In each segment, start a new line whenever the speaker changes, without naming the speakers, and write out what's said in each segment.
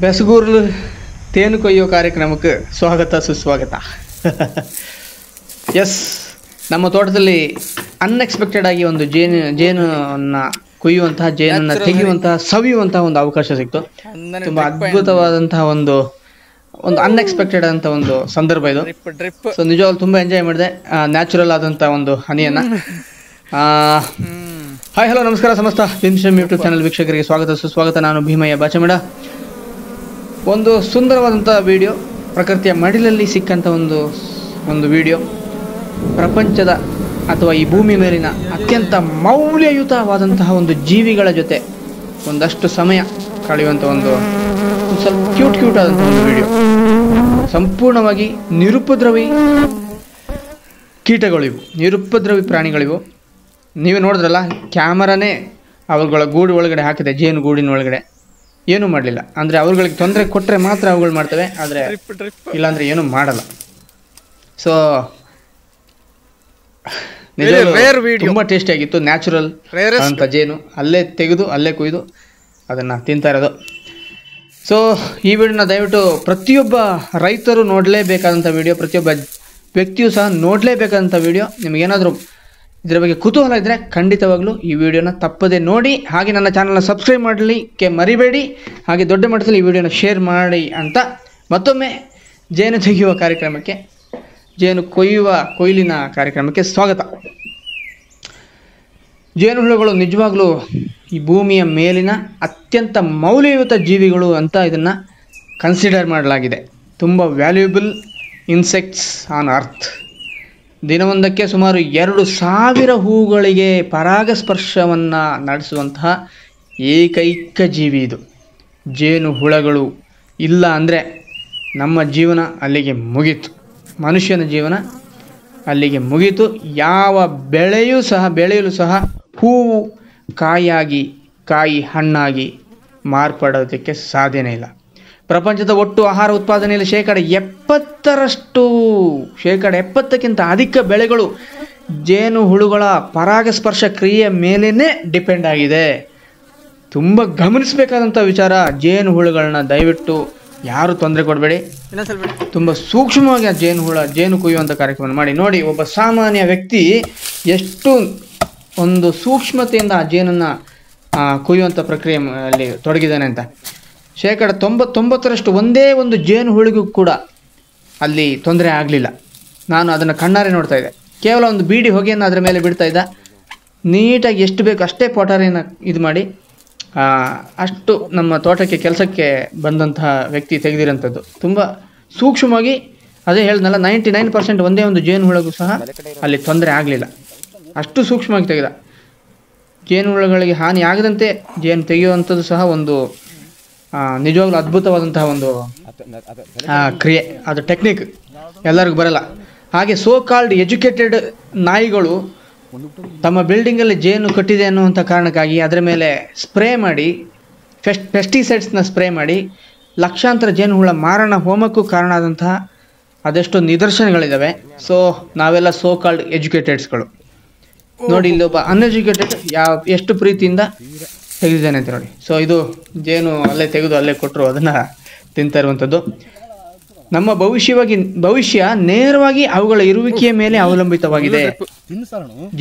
ಬೆಸಗೂರು ತೇನು ಕೊಯ್ಯೋ ಕಾರ್ಯಕ್ರಮಕ್ಕೆ ಸ್ವಾಗತ ಸುಸ್ವಾಗತ. ಎಸ್, ನಮ್ಮ ತೋಟದಲ್ಲಿ ಅನ್ಎಕ್ಸ್ಪೆಕ್ಟೆಡ್ ಆಗಿ ಒಂದು ಜೇನನ್ನು ಕೊಯ್ಯುವಂತಹ, ಜೇನನ್ನು ತೆಗೆಯುವಂತಹ, ಸವಿಯುವಂತಹ ಒಂದು ಅವಕಾಶ ಸಿಕ್ತು. ತುಂಬ ಅದ್ಭುತವಾದಂತಹ ಒಂದು ಅನ್ಎಕ್ಸ್ಪೆಕ್ಟೆಡ್ ಅಂತ ಒಂದು ಸಂದರ್ಭ ಇದು. ಸೊ ನಿಜವಾಗ್ಲೂ ತುಂಬ ಎಂಜಾಯ್ ಮಾಡಿದೆ ನ್ಯಾಚುರಲ್ ಆದಂಥ ಒಂದು ಹನಿಯನ್ನು. ಹಾಯ್, ಹಲೋ, ನಮಸ್ಕಾರ ಸಮಸ್ತ ಭೀಮಶಮ್ ಯೂಟ್ಯೂಬ್ ಚಾನಲ್ ವೀಕ್ಷಕರಿಗೆ ಸ್ವಾಗತ ಸುಸ್ವಾಗತ. ನಾನು ಭೀಮಯ್ಯ ಬಾಚಮೇಡ. ಒಂದು ಸುಂದರವಾದಂಥ ವಿಡಿಯೋ, ಪ್ರಕೃತಿಯ ಮಡಿಲಲ್ಲಿ ಸಿಕ್ಕಂಥ ಒಂದು ವಿಡಿಯೋ. ಪ್ರಪಂಚದ ಅಥವಾ ಈ ಭೂಮಿ ಮೇಲಿನ ಅತ್ಯಂತ ಮೌಲ್ಯಯುತವಾದಂತಹ ಒಂದು ಜೀವಿಗಳ ಜೊತೆ ಒಂದಷ್ಟು ಸಮಯ ಕಳೆಯುವಂಥ ಒಂದು ಸ್ವಲ್ಪ ಕ್ಯೂಟ್ ಆದಂಥ ಒಂದು ವಿಡಿಯೋ. ಸಂಪೂರ್ಣವಾಗಿ ನಿರುಪದ್ರವಿ ಕೀಟಗಳಿವು, ನಿರುಪದ್ರವಿ ಪ್ರಾಣಿಗಳಿವು. ನೀವೇ ನೋಡಿದ್ರಲ್ಲ, ಕ್ಯಾಮರಾನೇ ಅವುಗಳ ಗೂಡು ಒಳಗಡೆ ಹಾಕಿದೆ, ಜೇನು ಗೂಡಿನ ಒಳಗಡೆ. ಏನೂ ಮಾಡಲಿಲ್ಲ. ಅಂದರೆ ಅವುಗಳಿಗೆ ತೊಂದರೆ ಕೊಟ್ಟರೆ ಮಾತ್ರ ಅವುಗಳು ಮಾಡ್ತವೆ, ಆದರೆ ಇಲ್ಲಾಂದರೆ ಏನೂ ಮಾಡಲ್ಲ. ಸೊ ತುಂಬ ಟೇಸ್ಟಿಯಾಗಿತ್ತು. ನ್ಯಾಚುರಲ್ ಅಂತ ಜೇನು ಅಲ್ಲೇ ತೆಗೆದು ಅಲ್ಲೇ ಕೊಯ್ದು ಅದನ್ನು ತಿಂತಾ ಇರೋದು. ಸೊ ಈ ವಿಡಿಯೋನ ದಯವಿಟ್ಟು ಪ್ರತಿಯೊಬ್ಬ ರೈತರು ನೋಡಲೇಬೇಕಾದಂಥ ವಿಡಿಯೋ, ಪ್ರತಿಯೊಬ್ಬ ವ್ಯಕ್ತಿಯೂ ಸಹ ನೋಡಲೇಬೇಕಾದಂಥ ವಿಡಿಯೋ. ನಿಮಗೇನಾದರೂ ಇದರ ಬಗ್ಗೆ ಕುತೂಹಲ ಇದ್ದರೆ ಖಂಡಿತವಾಗ್ಲೂ ಈ ವಿಡಿಯೋನ ತಪ್ಪದೆ ನೋಡಿ. ಹಾಗೆ ನನ್ನ ಚಾನಲ್ನ ಸಬ್ಸ್ಕ್ರೈಬ್ ಮಾಡಲಿಕ್ಕೆ ಮರಿಬೇಡಿ. ಹಾಗೆ ದೊಡ್ಡ ಮಟ್ಟದಲ್ಲಿ ಈ ವಿಡಿಯೋನ ಶೇರ್ ಮಾಡಿ ಅಂತ ಮತ್ತೊಮ್ಮೆ ಜೇನು ತೆಗೆಯುವ ಕಾರ್ಯಕ್ರಮಕ್ಕೆ, ಜೇನು ಕೊಯ್ಲಿನ ಕಾರ್ಯಕ್ರಮಕ್ಕೆ ಸ್ವಾಗತ. ಜೇನುಹುಳುಗಳು ನಿಜವಾಗ್ಲೂ ಈ ಭೂಮಿಯ ಮೇಲಿನ ಅತ್ಯಂತ ಮೌಲ್ಯಯುತ ಜೀವಿಗಳು ಅಂತ ಇದನ್ನು ಕನ್ಸಿಡರ್ ಮಾಡಲಾಗಿದೆ. ತುಂಬ ವ್ಯಾಲ್ಯೂಬಲ್ ಇನ್ಸೆಕ್ಟ್ಸ್ ಆನ್ ಅರ್ತ್. ದಿನವೊಂದಕ್ಕೆ ಸುಮಾರು 2000 ಹೂಗಳಿಗೆ ಪರಾಗಸ್ಪರ್ಶವನ್ನು ನಡೆಸುವಂತಹ ಏಕೈಕ ಜೀವಿ ಇದು. ಜೇನುಹುಳಗಳು ಇಲ್ಲ ಅಂದರೆ ನಮ್ಮ ಜೀವನ ಅಲ್ಲಿಗೆ ಮುಗೀತು, ಮನುಷ್ಯನ ಜೀವನ ಅಲ್ಲಿಗೆ ಮುಗೀತು. ಯಾವ ಬೆಳೆಯಲು ಸಹ ಹೂವು ಕಾಯಿ ಹಣ್ಣಾಗಿ ಮಾರ್ಪಡೋದಕ್ಕೆ ಸಾಧ್ಯನೇ ಇಲ್ಲ. ಪ್ರಪಂಚದ ಒಟ್ಟು ಆಹಾರ ಉತ್ಪಾದನೆಯಲ್ಲಿ ಶೇಕಡ 70ಕ್ಕಿಂತ ಅಧಿಕ ಬೆಳೆಗಳು ಜೇನುಹುಳುಗಳ ಪರಾಗಸ್ಪರ್ಶ ಕ್ರಿಯೆಯ ಮೇಲೇ ಡಿಪೆಂಡ್ ಆಗಿದೆ. ತುಂಬ ಗಮನಿಸಬೇಕಾದಂಥ ವಿಚಾರ. ಜೇನುಹುಳುಗಳನ್ನ ದಯವಿಟ್ಟು ಯಾರು ತೊಂದರೆ ಕೊಡಬೇಡಿ. ತುಂಬ ಸೂಕ್ಷ್ಮವಾಗಿ ಆ ಜೇನು ಕೊಯ್ಯುವಂಥ ಕಾರ್ಯಕ್ರಮ ಮಾಡಿ ನೋಡಿ. ಒಬ್ಬ ಸಾಮಾನ್ಯ ವ್ಯಕ್ತಿ ಎಷ್ಟು ಒಂದು ಸೂಕ್ಷ್ಮತೆಯಿಂದ ಆ ಜೇನನ್ನು ಕೊಯ್ಯುವಂಥ ಪ್ರಕ್ರಿಯೆಯಲ್ಲಿ ತೊಡಗಿದ್ದಾನೆ ಅಂತ. ಶೇಕಡ 99% ಒಂದೇ ಒಂದು ಜೇನುಹುಳಿಗೂ ಕೂಡ ಅಲ್ಲಿ ತೊಂದರೆ ಆಗಲಿಲ್ಲ. ನಾನು ಅದನ್ನು ಕಣ್ಣಾರೆ ನೋಡ್ತಾ ಇದ್ದೆ. ಕೇವಲ ಒಂದು ಬೀಡಿ ಹೊಗೆಯನ್ನು ಅದರ ಮೇಲೆ ಬಿಡ್ತಾ ಇದ್ದ. ನೀಟಾಗಿ ಎಷ್ಟು ಬೇಕು ಅಷ್ಟೇ ಪೊಟಾರಿಯನ್ನು ಇದು ಮಾಡಿ ಅಷ್ಟು ನಮ್ಮ ತೋಟಕ್ಕೆ ಕೆಲಸಕ್ಕೆ ಬಂದಂತಹ ವ್ಯಕ್ತಿ ತೆಗೆದಿರೋಂಥದ್ದು. ತುಂಬ ಸೂಕ್ಷ್ಮವಾಗಿ, ಅದೇ ಹೇಳಿದ್ನಲ್ಲ, 99% ಒಂದೇ ಒಂದು ಜೇನುಹುಳಗೂ ಸಹ ಅಲ್ಲಿ ತೊಂದರೆ ಆಗಲಿಲ್ಲ. ಅಷ್ಟು ಸೂಕ್ಷ್ಮವಾಗಿ ತೆಗೆದ. ಜೇನುಹುಳಗಳಿಗೆ ಹಾನಿ ಆಗದಂತೆ ಜೇನು ತೆಗೆಯುವಂಥದ್ದು ಸಹ ಒಂದು ನಿಜವಾಗ್ಲೂ ಅದ್ಭುತವಾದಂತಹ ಒಂದು ಕ್ರಿಯೆ. ಅದು ಟೆಕ್ನಿಕ್ ಎಲ್ಲರಿಗೂ ಬರಲ್ಲ. ಹಾಗೆ ಸೋ ಕಾಲ್ಡ್ ಎಜುಕೇಟೆಡ್ ನಾಯಿಗಳು ತಮ್ಮ ಬಿಲ್ಡಿಂಗಲ್ಲಿ ಜೇನು ಕಟ್ಟಿದೆ ಅನ್ನುವಂಥ ಕಾರಣಕ್ಕಾಗಿ ಅದರ ಮೇಲೆ ಸ್ಪ್ರೇ ಮಾಡಿ, ಪೆಸ್ಟಿಸೈಡ್ಸ್ನ ಸ್ಪ್ರೇ ಮಾಡಿ ಲಕ್ಷಾಂತರ ಜೇನುಹುಳ ಮಾರಣ ಹೋಮಕ್ಕೂ ಕಾರಣ ಆದಂತಹ ಅದೆಷ್ಟೋ ನಿದರ್ಶನಗಳಿದ್ದಾವೆ. ಸೊ ನಾವೆಲ್ಲ ಸೋ ಕಾಲ್ಡ್ ಎಜುಕೇಟೆಡ್ಸ್ಗಳು. ನೋಡಿ, ಇಲ್ಲೊಬ್ಬ ಅನ್ಎಜುಕೇಟೆಡ್ ಎಷ್ಟು ಪ್ರೀತಿಯಿಂದ ತೆಗೆದಿದ್ದಾನೆ ಅಂತ ನೋಡಿ. ಸೊ ಇದು ಜೇನು ಅಲ್ಲೇ ತೆಗೆದು ಅಲ್ಲೇ ಕೊಟ್ಟರು ಅದನ್ನು ತಿಂತಾ ಇರುವಂಥದ್ದು. ನಮ್ಮ ಭವಿಷ್ಯ ನೇರವಾಗಿ ಅವುಗಳ ಇರುವಿಕೆಯ ಮೇಲೆ ಅವಲಂಬಿತವಾಗಿದೆ.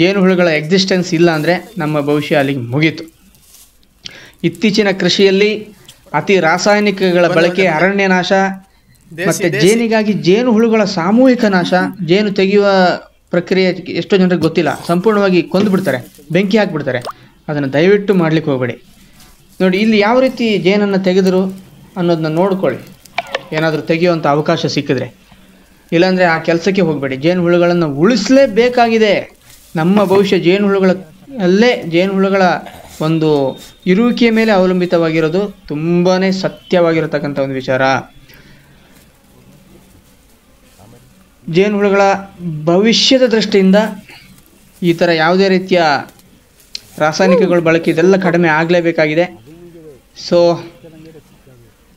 ಜೇನುಹುಳುಗಳ ಎಕ್ಸಿಸ್ಟೆನ್ಸ್ ಇಲ್ಲ ಅಂದರೆ ನಮ್ಮ ಭವಿಷ್ಯ ಅಲ್ಲಿಗೆ ಮುಗೀತು. ಇತ್ತೀಚಿನ ಕೃಷಿಯಲ್ಲಿ ಅತಿ ರಾಸಾಯನಿಕಗಳ ಬಳಕೆ, ಅರಣ್ಯ ನಾಶ ಮತ್ತು ಜೇನಿಗಾಗಿ ಜೇನುಹುಳುಗಳ ಸಾಮೂಹಿಕ ನಾಶ. ಜೇನು ತೆಗೆಯುವ ಪ್ರಕ್ರಿಯೆ ಎಷ್ಟೋ ಜನರಿಗೆ ಗೊತ್ತಿಲ್ಲ. ಸಂಪೂರ್ಣವಾಗಿ ಕೊಂದುಬಿಡ್ತಾರೆ, ಬೆಂಕಿ ಹಾಕಿಬಿಡ್ತಾರೆ. ಅದನ್ನು ದಯವಿಟ್ಟು ಮಾಡಲಿಕ್ಕೆ ಹೋಗಬೇಡಿ. ನೋಡಿ, ಇಲ್ಲಿ ಯಾವ ರೀತಿ ಜೇನನ್ನು ತೆಗೆದರು ಅನ್ನೋದನ್ನ ನೋಡ್ಕೊಳ್ಳಿ. ಏನಾದರೂ ತೆಗೆಯುವಂಥ ಅವಕಾಶ ಸಿಕ್ಕಿದ್ರೆ. ಇಲ್ಲಾಂದರೆ ಆ ಕೆಲಸಕ್ಕೆ ಹೋಗಬೇಡಿ. ಜೇನುಹುಳುಗಳನ್ನು ಉಳಿಸಲೇಬೇಕಾಗಿದೆ. ನಮ್ಮ ಭವಿಷ್ಯ ಜೇನುಹುಳುಗಳ ಒಂದು ಇರುವಿಕೆಯ ಮೇಲೆ ಅವಲಂಬಿತವಾಗಿರೋದು ತುಂಬಾ ಸತ್ಯವಾಗಿರತಕ್ಕಂಥ ಒಂದು ವಿಚಾರ. ಜೇನುಹುಳುಗಳ ಭವಿಷ್ಯದ ದೃಷ್ಟಿಯಿಂದ ಈ ಥರ ಯಾವುದೇ ರೀತಿಯ ರಾಸಾಯನಿಕಗಳ ಬಳಕೆ ಇದೆಲ್ಲ ಕಡಿಮೆ ಆಗಲೇಬೇಕಾಗಿದೆ. ಸೊ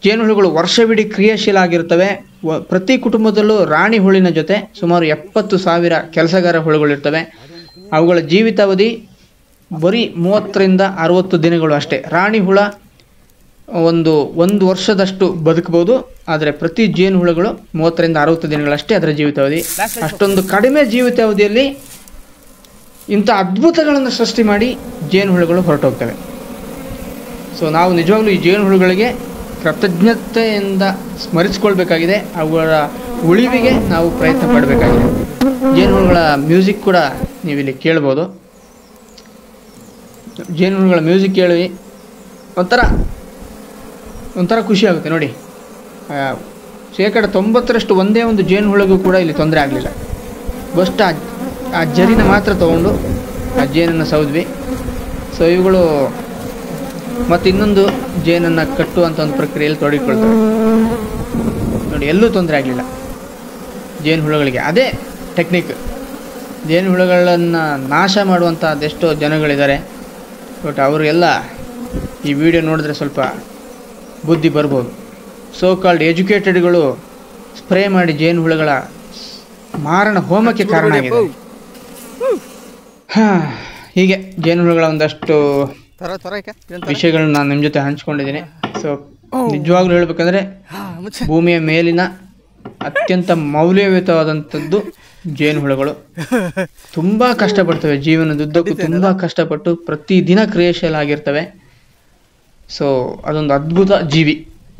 ಜೇನುಹುಳುಗಳು ವರ್ಷವಿಡೀ ಕ್ರಿಯಾಶೀಲ ಆಗಿರುತ್ತವೆ. ಪ್ರತಿ ಕುಟುಂಬದಲ್ಲೂ ರಾಣಿ ಹುಳಿನ ಜೊತೆ ಸುಮಾರು 70,000 ಕೆಲಸಗಾರ ಹುಳುಗಳಿರ್ತವೆ. ಅವುಗಳ ಜೀವಿತಾವಧಿ ಬರೀ 30 ರಿಂದ 60 ದಿನಗಳು ಅಷ್ಟೇ. ರಾಣಿ ಹುಳ ಒಂದು ವರ್ಷದಷ್ಟು ಬದುಕಬಹುದು. ಆದರೆ ಪ್ರತಿ ಜೇನುಹುಳುಗಳು 30ರಿಂದ 60 ದಿನಗಳಷ್ಟೇ ಅದರ ಜೀವಿತಾವಧಿ. ಅಷ್ಟೊಂದು ಕಡಿಮೆ ಜೀವಿತಾವಧಿಯಲ್ಲಿ ಇಂಥ ಅದ್ಭುತಗಳನ್ನು ಸೃಷ್ಟಿ ಮಾಡಿ ಜೇನುಹುಳುಗಳು ಹೊರಟೋಗ್ತವೆ. ಸೊ ನಾವು ನಿಜವಾಗ್ಲೂ ಈ ಜೇನುಹುಳುಗಳಿಗೆ ಕೃತಜ್ಞತೆಯಿಂದ ಸ್ಮರಿಸ್ಕೊಳ್ಬೇಕಾಗಿದೆ. ಅವುಗಳ ಉಳಿವಿಗೆ ನಾವು ಪ್ರಯತ್ನ ಪಡಬೇಕಾಗಿದೆ. ಜೇನುಹುಳುಗಳ ಮ್ಯೂಸಿಕ್ ಕೂಡ ನೀವಿಲ್ಲಿ ಕೇಳ್ಬೋದು. ಜೇನುಹುಳುಗಳ ಮ್ಯೂಸಿಕ್ ಕೇಳಿ ಒಂಥರ ಖುಷಿ ಆಗುತ್ತೆ ನೋಡಿ. 90% ಒಂದೇ ಒಂದು ಜೇನುಹುಳುಗೂ ಕೂಡ ಇಲ್ಲಿ ತೊಂದರೆ ಆಗಲಿಲ್ಲ. ಬಸ್ಟ್ ಆ ಜರಿನ ಮಾತ್ರ ತೊಗೊಂಡು ಆ ಜೇನನ್ನು ಸೌದ್ವಿ. ಸೊ ಇವುಗಳು ಮತ್ತು ಇನ್ನೊಂದು ಜೇನನ್ನು ಕಟ್ಟುವಂಥ ಒಂದು ಪ್ರಕ್ರಿಯೆಯಲ್ಲಿ ತೊಡಗಿಕೊಳ್ತವೆ ನೋಡಿ. ಎಲ್ಲೂ ತೊಂದರೆ ಆಗಲಿಲ್ಲ ಜೇನುಹುಳುಗಳಿಗೆ. ಅದೇ ಟೆಕ್ನಿಕ್. ಜೇನುಹುಳುಗಳನ್ನು ನಾಶ ಮಾಡುವಂಥ ಅದೆಷ್ಟೋ ಜನಗಳಿದ್ದಾರೆ. ಬಟ್ ಅವರಿಗೆಲ್ಲ ಈ ವಿಡಿಯೋ ನೋಡಿದ್ರೆ ಸ್ವಲ್ಪ ಬುದ್ಧಿ ಬರ್ಬೋದು. ಸೋ ಕಾಲ್ಡ್ ಎಜುಕೇಟೆಡ್ಗಳು ಸ್ಪ್ರೇ ಮಾಡಿ ಜೇನುಹುಳುಗಳ ಮಾರಣ ಹೋಮಕ್ಕೆ ಕಾರಣ ಆಗಿದೆ. ಹೀಗೆ ಜೇನುಹುಳುಗಳ ಒಂದಷ್ಟು ವಿಷಯಗಳನ್ನ ನಾನು ನಿಮ್ಮ ಜೊತೆ ಹಂಚ್ಕೊಂಡಿದ್ದೀನಿ. ಸೊ ನಿಜವಾಗ್ಲೂ ಹೇಳ್ಬೇಕಂದ್ರೆ ಭೂಮಿಯ ಮೇಲಿನ ಅತ್ಯಂತ ಮೌಲ್ಯಯುತವಾದಂಥದ್ದು ಜೇನುಹುಳುಗಳು. ತುಂಬ ಕಷ್ಟಪಡ್ತವೆ. ಜೀವನದುದ್ದಕ್ಕೂ ತುಂಬ ಕಷ್ಟಪಟ್ಟು ಪ್ರತಿದಿನ ಕ್ರಿಯಾಶೀಲ ಆಗಿರ್ತವೆ. ಸೊ ಅದೊಂದು ಅದ್ಭುತ ಜೀವಿ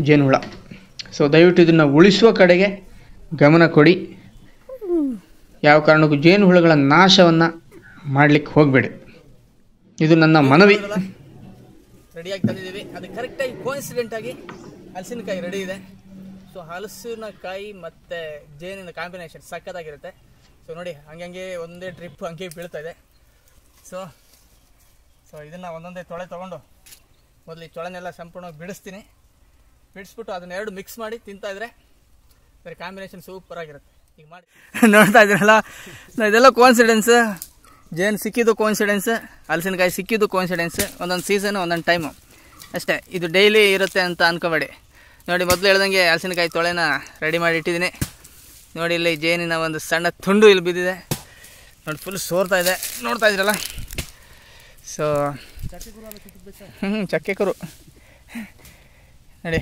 ಜೇನುಹುಳ. ಸೊ ದಯವಿಟ್ಟು ಇದನ್ನು ಉಳಿಸುವ ಕಡೆಗೆ ಗಮನ ಕೊಡಿ. ಯಾವ ಕಾರಣಕ್ಕೂ ಜೇನುಹುಳುಗಳ ನಾಶವನ್ನು ಮಾಡಲಿಕ್ಕೆ ಹೋಗಬೇಡಿ. ಇದು ನನ್ನ ಮನವಿ.
ರೆಡಿಯಾಗಿ ತಂದಿದ್ದೀವಿ. ಅದು ಕರೆಕ್ಟಾಗಿ ಕೋಇನ್ಸಿಡೆಂಟ್ ಆಗಿ ಹಲಸಿನಕಾಯಿ ರೆಡಿ ಇದೆ. ಸೊ ಹಲಸಿನಕಾಯಿ ಮತ್ತು ಜೇನಿನ ಕಾಂಬಿನೇಷನ್ ಸಕ್ಕತ್ತಾಗಿರುತ್ತೆ. ಸೊ ನೋಡಿ ಹಂಗೆ ಒಂದೇ ಟ್ರಿಪ್ ಹಂಗೆ ಬೀಳ್ತಾ ಇದೆ. ಸೊ ಇದನ್ನು ಒಂದೊಂದೇ ತೊಳೆ ತೊಗೊಂಡು ಮೊದಲು ಈ ತೊಳೆನೆಲ್ಲ ಸಂಪೂರ್ಣವಾಗಿ ಬಿಡಿಸ್ಬಿಟ್ಟು ಅದನ್ನ ಎರಡು ಮಿಕ್ಸ್ ಮಾಡಿ ತಿಂತಾಯಿದ್ರೆ ಬರೀ ಕಾಂಬಿನೇಷನ್ ಸೂಪರ್ ಆಗಿರುತ್ತೆ. ಈಗ ಮಾಡಿ ನೋಡ್ತಾ ಇದ್ದೀರಲ್ಲ, ಇದೆಲ್ಲ ಕೋಇನ್ಸಿಡೆನ್ಸ್. ಜೇನು ಸಿಕ್ಕಿದ್ದು ಕೋಇನ್ಸಿಡೆನ್ಸ್, ಹಲಸಿನಕಾಯಿ ಸಿಕ್ಕಿದ್ದು ಕೋಇನ್ಸಿಡೆನ್ಸ್. ಒಂದೊಂದು ಸೀಸನು ಒಂದೊಂದು ಟೈಮು ಅಷ್ಟೇ. ಇದು ಡೈಲಿ ಇರುತ್ತೆ ಅಂತ ಅನ್ಕೋಬೇಡಿ. ನೋಡಿ ಮೊದಲು ಹೇಳ್ದಂಗೆ ಹಲಸಿನಕಾಯಿ ತೊಳೆನ ರೆಡಿ ಮಾಡಿ ಇಟ್ಟಿದ್ದೀನಿ. ನೋಡಿ ಇಲ್ಲಿ ಜೇನಿನ ಒಂದು ಸಣ್ಣ ತುಂಡು ಇಲ್ಲಿ ಬಿದ್ದಿದೆ ನೋಡಿ. ಫುಲ್ ಸೋರ್ತಾ ಇದೆ ನೋಡ್ತಾ ಇದ್ದೀರಲ್ಲ. ಸೊ ಚಕ್ಕೆಕರು ನೋಡಿ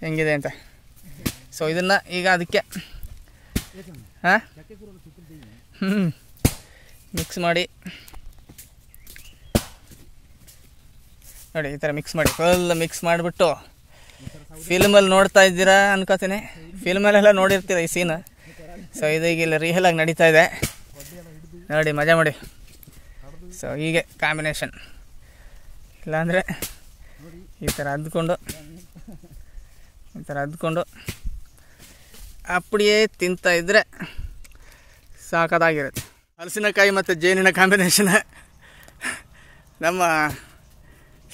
ಹೆಂಗಿದೆ ಅಂತ. ಸೊ ಇದನ್ನು ಈಗ ಅದಕ್ಕೆ ಮಿಕ್ಸ್ ಮಾಡಿ ನೋಡಿ. ಈ ಥರ ಮಿಕ್ಸ್ ಮಾಡಿ ಫುಲ್ ಮಿಕ್ಸ್ ಮಾಡಿಬಿಟ್ಟು ಫಿಲ್ಮಲ್ಲಿ ನೋಡ್ತಾ ಇದ್ದೀರಾ ಅನ್ಕೋತೀನಿ. ಫಿಲ್ಮಲ್ಲೆಲ್ಲ ನೋಡಿರ್ತೀರ ಈ ಸೀನ್. ಸೊ ಇದು ಈಗ ಇಲ್ಲಿ ರಿಯಲ್ ಆಗಿ ನಡೀತಾ ಇದೆ ನೋಡಿ, ಮಜಾ ಮಾಡಿ. ಸೊ ಹೀಗೆ ಕಾಂಬಿನೇಷನ್. ಇಲ್ಲಾಂದರೆ ಈ ಥರ ಅದ್ಕೊಂಡು ಅಪ್ಪಡಿಯೇ ತಿಂತಾಯಿದ್ರೆ ಸಾಕಾಗಿರುತ್ತೆ. ಹಲಸಿನಕಾಯಿ ಮತ್ತು ಜೇನಿನ ಕಾಂಬಿನೇಷನ್ ನಮ್ಮ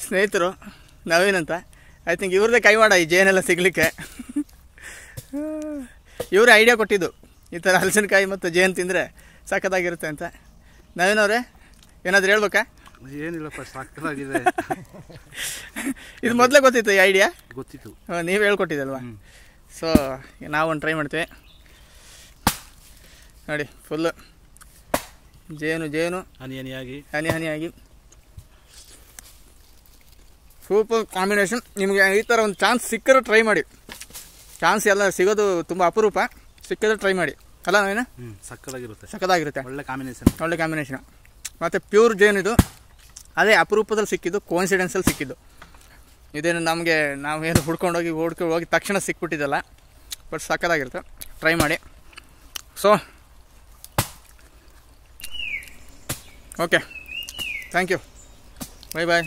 ಸ್ನೇಹಿತರು ನವೀನ್ ಅಂತ, ಐ ಥಿಂಕ್ ಇವ್ರದ್ದೇ ಕೈವಾಡ ಈ ಜೇನೆಲ್ಲ ಸಿಗಲಿಕ್ಕೆ. ಇವರೇ ಐಡಿಯಾ ಕೊಟ್ಟಿದ್ದು ಈ ಥರ ಹಲಸಿನಕಾಯಿ ಮತ್ತು ಜೇನು ತಿಂದರೆ ಸಖತ್ತಾಗಿರುತ್ತೆ ಅಂತ. ನವೀನ್ ಅವರೇ ಏನಾದರೂ ಹೇಳ್ಬೇಕಾ?
ಏನಿಲ್ಲಪ್ಪ, ಸಾಕಾಗಿದೆ.
ಇದು ಮೊದಲೇ ಗೊತ್ತಿತ್ತು ಈ ಐಡಿಯಾ?
ಗೊತ್ತಿತ್ತು,
ನೀವು ಹೇಳ್ಕೊಟ್ಟಿದ್ದಲ್ವಾ? ಸೊ ನಾವು ಒಂದು ಟ್ರೈ ಮಾಡ್ತೀವಿ ನೋಡಿ. ಫುಲ್ಲು ಜೇನು ಹನಿ ಸೂಪರ್ ಕಾಂಬಿನೇಷನ್. ನಿಮಗೆ ಈ ಥರ ಒಂದು ಚಾನ್ಸ್ ಸಿಕ್ಕರೆ ಟ್ರೈ ಮಾಡಿ. ಚಾನ್ಸ್ ಎಲ್ಲ ಸಿಗೋದು ತುಂಬ ಅಪರೂಪ. ಸಿಕ್ಕಿದ್ರೆ ಟ್ರೈ ಮಾಡಿ ಅಲ್ಲ ನಾವೇನು? ಸಕ್ಕತ್ತಾಗಿರುತ್ತೆ. ಒಳ್ಳೆ ಕಾಂಬಿನೇಷನ್. ಮತ್ತು ಪ್ಯೂರ್ ಜೇನಿದು ಅದೇ ಅಪರೂಪದಲ್ಲಿ ಸಿಕ್ಕಿದ್ದು, ಕೋಇನ್ಸಿಡೆನ್ಸಲ್ಲಿ ಸಿಕ್ಕಿದ್ದು. ಇದೇನು ನಾವೇನು ಹುಡ್ಕೊಂಡೋಗಿ ಹೋಗಿ ತಕ್ಷಣ ಸಿಕ್ಬಿಟ್ಟಿದ್ದಲ್ಲ. ಬಟ್ ಸಕ್ಕತ್ತಾಗಿರುತ್ತೆ, ಟ್ರೈ ಮಾಡಿ. So okay, thank you. Bye.